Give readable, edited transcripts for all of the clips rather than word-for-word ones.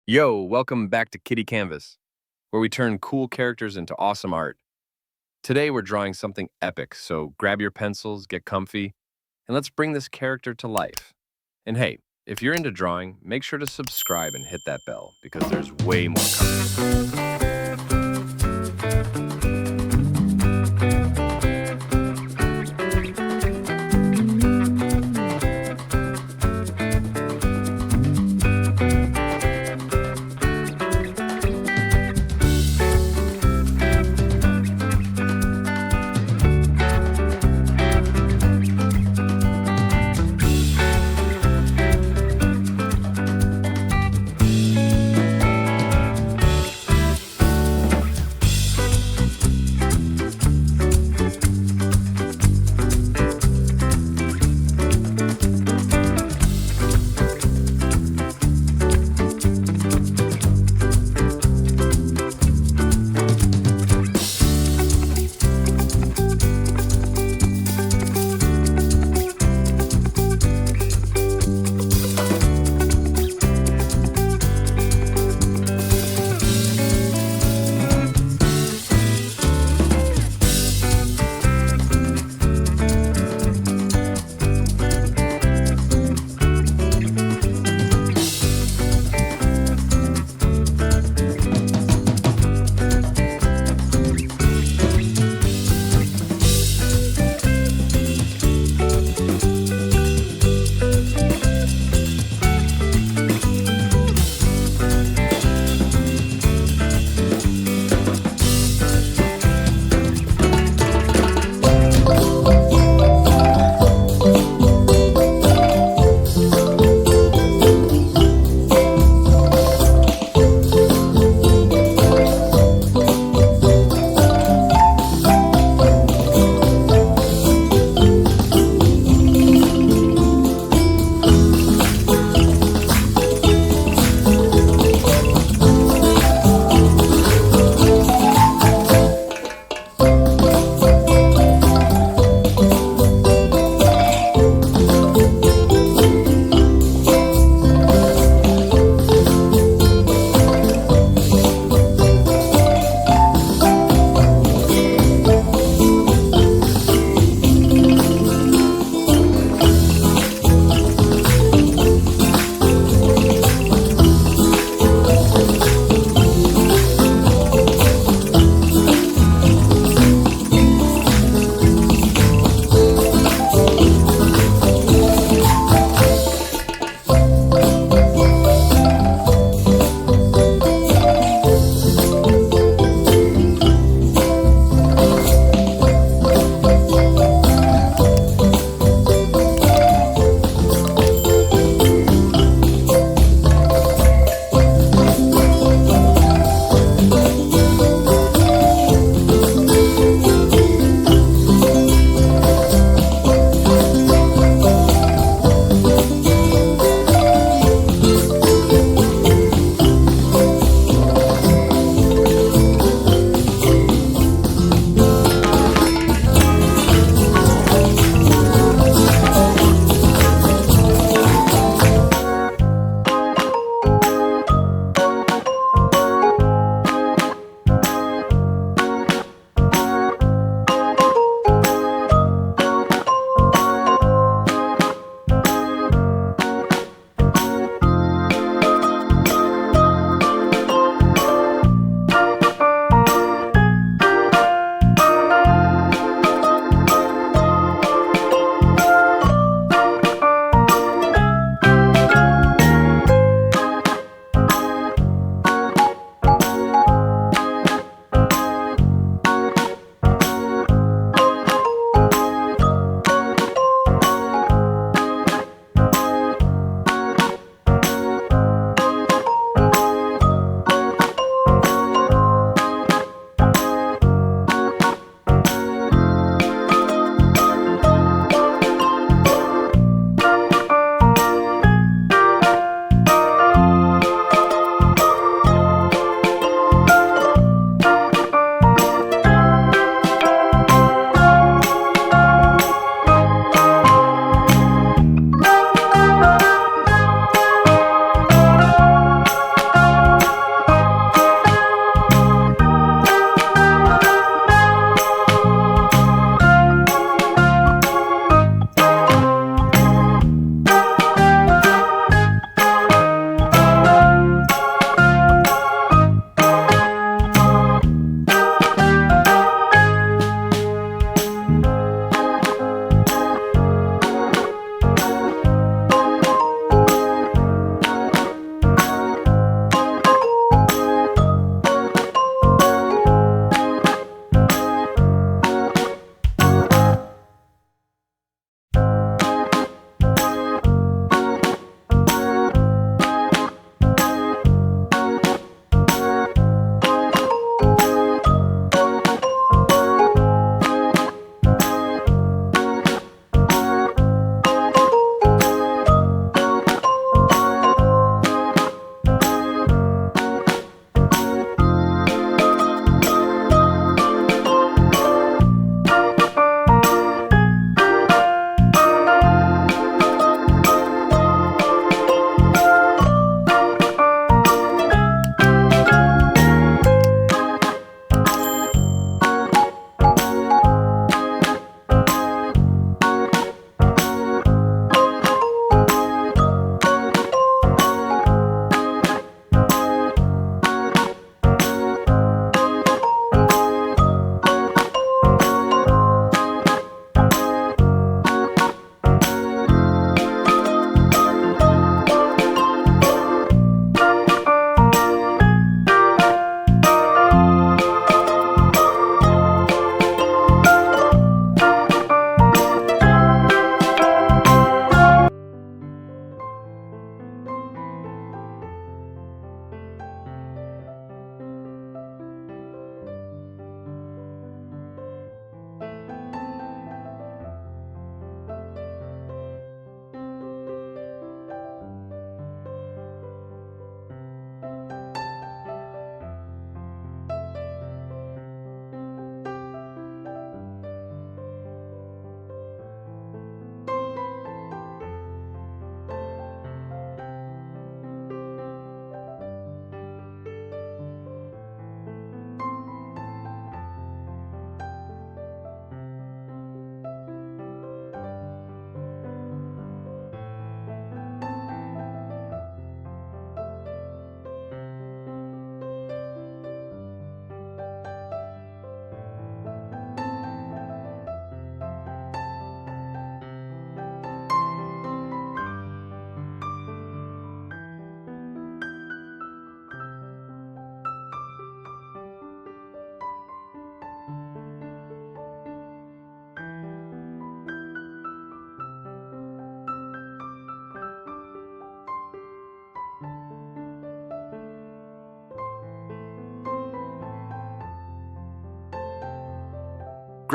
Yo, welcome back to KidyCanvas, where we turn cool characters into awesome art. Today we're drawing something epic, so grab your pencils, get comfy, and let's bring this character to life. And hey, if you're into drawing, make sure to subscribe and hit that bell because there's way more coming.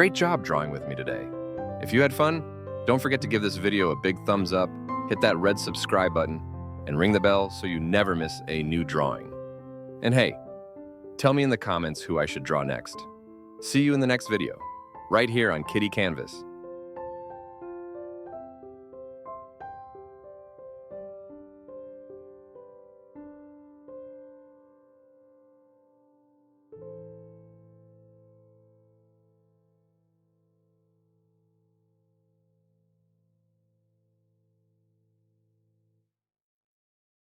Great job drawing with me today. If you had fun, don't forget to give this video a big thumbs up, hit that red subscribe button, and ring the bell so you never miss a new drawing. And hey, tell me in the comments who I should draw next. See you in the next video, right here on KidyCanvas.